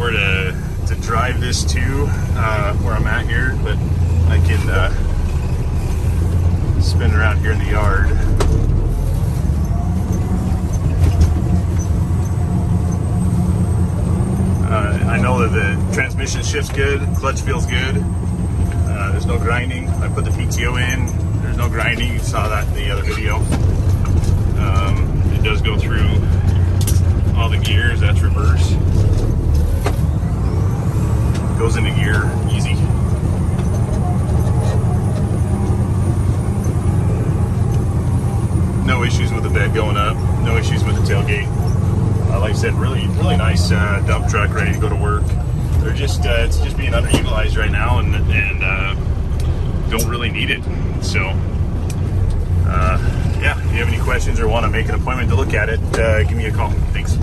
where to drive this to, where I'm at here, but I can spin around here in the yard. I know that the transmission shifts good, clutch feels good. There's no grinding. I put the PTO in. There's no grinding. You saw that in the other video. It does go through all the gears. That's reverse. Goes into gear easy. No issues with the bed going up. No issues with the tailgate. Like I said, really nice dump truck, ready to go to work. They're just it's just being underutilized right now, and don't really need it. So yeah, if you have any questions or want to make an appointment to look at it, give me a call. Thanks.